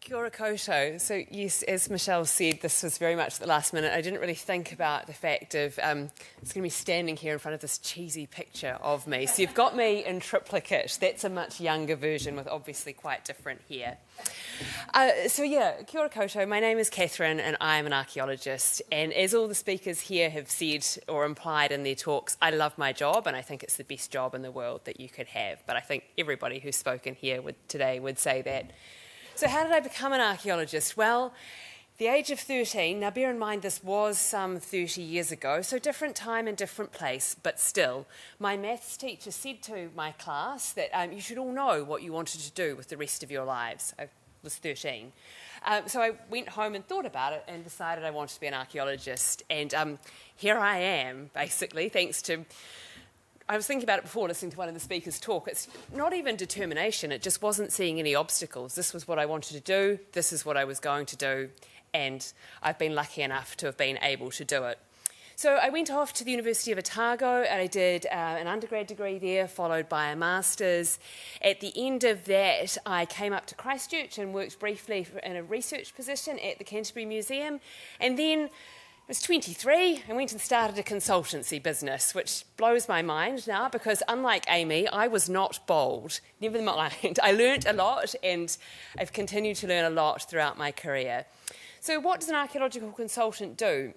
Kia ora koutou. So yes, as Michelle said, this was very much at the last minute. I didn't really think about the fact of it's going to be standing here in front of this cheesy picture of me. So you've got me in triplicate. That's a much younger version with obviously quite different hair. Kia ora koutou. My name is Katharine and I'm an archaeologist. And as all the speakers here have said or implied in their talks, I love my job and I think it's the best job in the world that you could have. But I think everybody who's spoken here today would say that. So how did I become an archaeologist? Well, the age of 13, now bear in mind this was some 30 years ago, so different time and different place, but still, my maths teacher said to my class that you should all know what you wanted to do with the rest of your lives. I was 13. So I went home and thought about it and decided I wanted to be an archaeologist. And here I am, basically, thanks to... I was thinking about it before listening to one of the speakers talk. It's not even determination, it just wasn't seeing any obstacles. This was what I wanted to do, this is what I was going to do, and I've been lucky enough to have been able to do it. So I went off to the University of Otago and I did an undergrad degree there, followed by a master's. At the end of that, I came up to Christchurch and worked briefly in a research position at the Canterbury Museum, and then I was 23 and went and started a consultancy business, which blows my mind now because unlike Amy, I was not bold. Never mind, I learnt a lot and I've continued to learn a lot throughout my career. So what does an archaeological consultant do?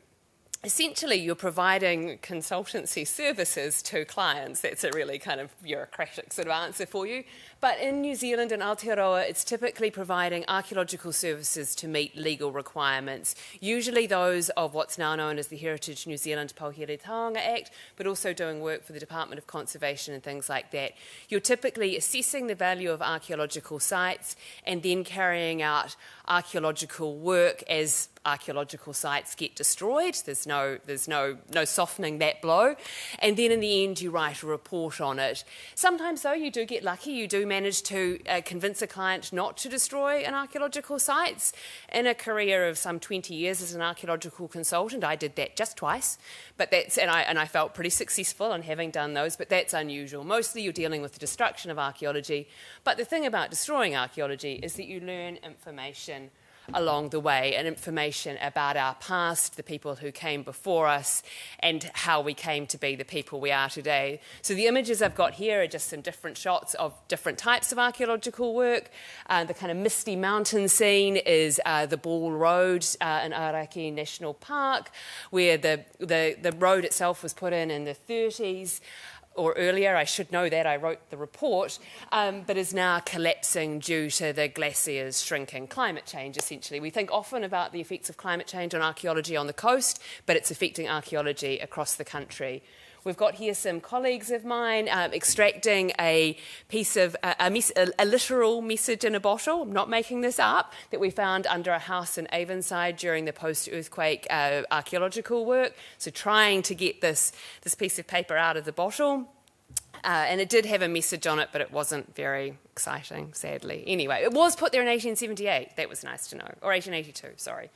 Essentially, you're providing consultancy services to clients. That's a really kind of bureaucratic sort of answer for you. But in New Zealand and Aotearoa, it's typically providing archaeological services to meet legal requirements, usually those of what's now known as the Heritage New Zealand Pouhere Taonga Act, but also doing work for the Department of Conservation and things like that. You're typically assessing the value of archaeological sites and then carrying out archaeological work as archaeological sites get destroyed. There's no softening that blow. And then in the end, you write a report on it. Sometimes, though, you do get lucky. You do manage to convince a client not to destroy an archaeological site. In a career of some 20 years as an archaeological consultant, I did that just twice. But I felt pretty successful in having done those, but that's unusual. Mostly you're dealing with the destruction of archaeology. But the thing about destroying archaeology is that you learn information along the way, and information about our past, the people who came before us, and how we came to be the people we are today. So the images I've got here are just some different shots of different types of archaeological work. The kind of misty mountain scene is the Ball Road in Ōtautahi National Park, where the road itself was put in the 30s. Or earlier, I should know that, I wrote the report, but is now collapsing due to the glaciers shrinking, climate change essentially. We think often about the effects of climate change on archaeology on the coast, but it's affecting archaeology across the country. We've got here some colleagues of mine extracting a piece of a literal message in a bottle, I'm not making this up, that we found under a house in Avonside during the post-earthquake archaeological work. So trying to get this piece of paper out of the bottle. And it did have a message on it, but it wasn't very exciting, sadly. Anyway, it was put there in 1878. That was nice to know. Or 1882, sorry.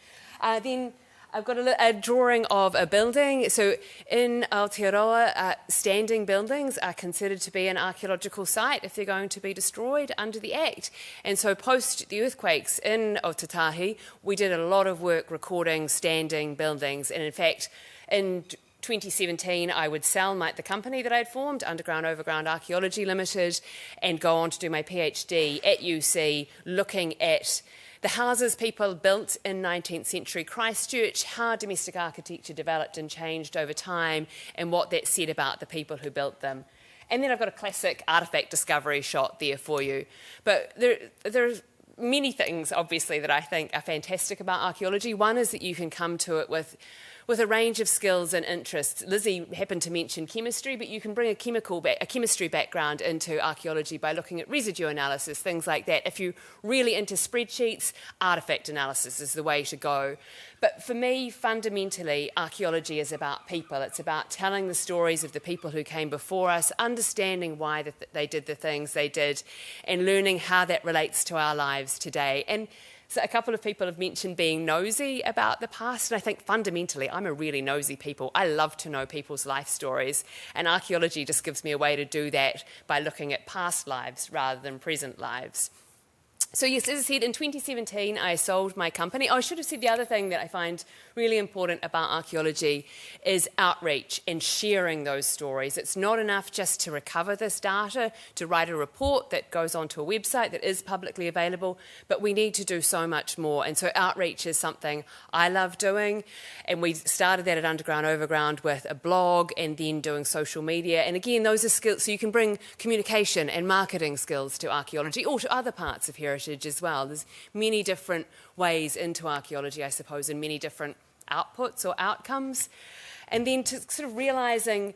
Then I've got a drawing of a building. So in Aotearoa, standing buildings are considered to be an archaeological site if they're going to be destroyed under the Act. And so post the earthquakes in Ōtautahi, we did a lot of work recording standing buildings. And in fact, in 2017, I would sell the company that I'd formed, Underground Overground Archaeology Limited, and go on to do my PhD at UC, looking at the houses people built in 19th century Christchurch, how domestic architecture developed and changed over time, and what that said about the people who built them. And then I've got a classic artefact discovery shot there for you. But there are many things, obviously, that I think are fantastic about archaeology. One is that you can come to it with a range of skills and interests. Lizzie happened to mention chemistry, but you can bring a chemistry background into archaeology by looking at residue analysis, things like that. If you're really into spreadsheets, artefact analysis is the way to go. But for me, fundamentally, archaeology is about people. It's about telling the stories of the people who came before us, understanding why they did the things they did, and learning how that relates to our lives today. And so a couple of people have mentioned being nosy about the past, and I think fundamentally I'm a really nosy people. I love to know people's life stories, and archaeology just gives me a way to do that by looking at past lives rather than present lives. So yes, as I said, in 2017, I sold my company. I should have said the other thing that I find really important about archaeology is outreach and sharing those stories. It's not enough just to recover this data, to write a report that goes onto a website that is publicly available, but we need to do so much more. And so outreach is something I love doing. And we started that at Underground Overground with a blog and then doing social media. And again, those are skills, so you can bring communication and marketing skills to archaeology or to other parts of heritage as well. There's many different ways into archaeology, I suppose, and many different outputs or outcomes. And then to sort of realising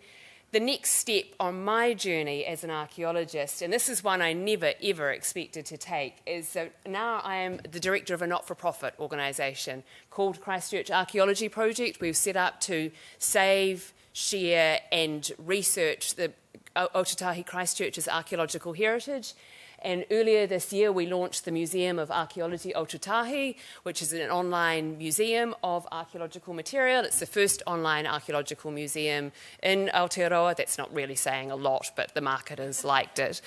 the next step on my journey as an archaeologist, and this is one I never ever expected to take, is that now I am the director of a not-for-profit organisation called Christchurch Archaeology Project. We've set up to save, share and research the Ōtautahi Christchurch's archaeological heritage. And earlier this year, we launched the Museum of Archaeology Ōtautahi, which is an online museum of archaeological material. It's the first online archaeological museum in Aotearoa. That's not really saying a lot, but the marketers liked it.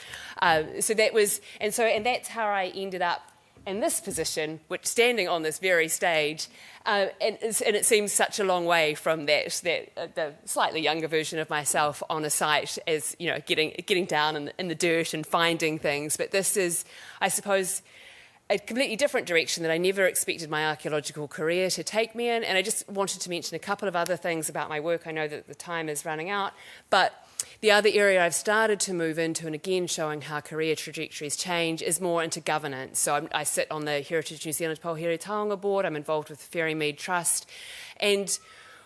So that's how I ended up in this position, which standing on this very stage, and it seems such a long way from the slightly younger version of myself on a site as, you know, getting down in the dirt and finding things. But this is, I suppose, a completely different direction that I never expected my archaeological career to take me in. And I just wanted to mention a couple of other things about my work. I know that the time is running out, but the other area I've started to move into, and again showing how career trajectories change, is more into governance. So I sit on the Heritage New Zealand Pouhere Taonga board. I'm involved with the Ferrymead Trust. And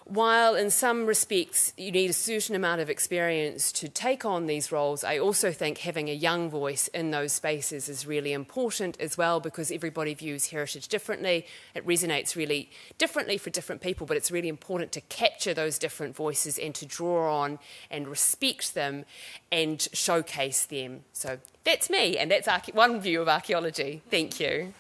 while in some respects you need a certain amount of experience to take on these roles, I also think having a young voice in those spaces is really important as well, because everybody views heritage differently. It resonates really differently for different people, but it's really important to capture those different voices and to draw on and respect them and showcase them. So that's me, and that's one view of archaeology. Thank you.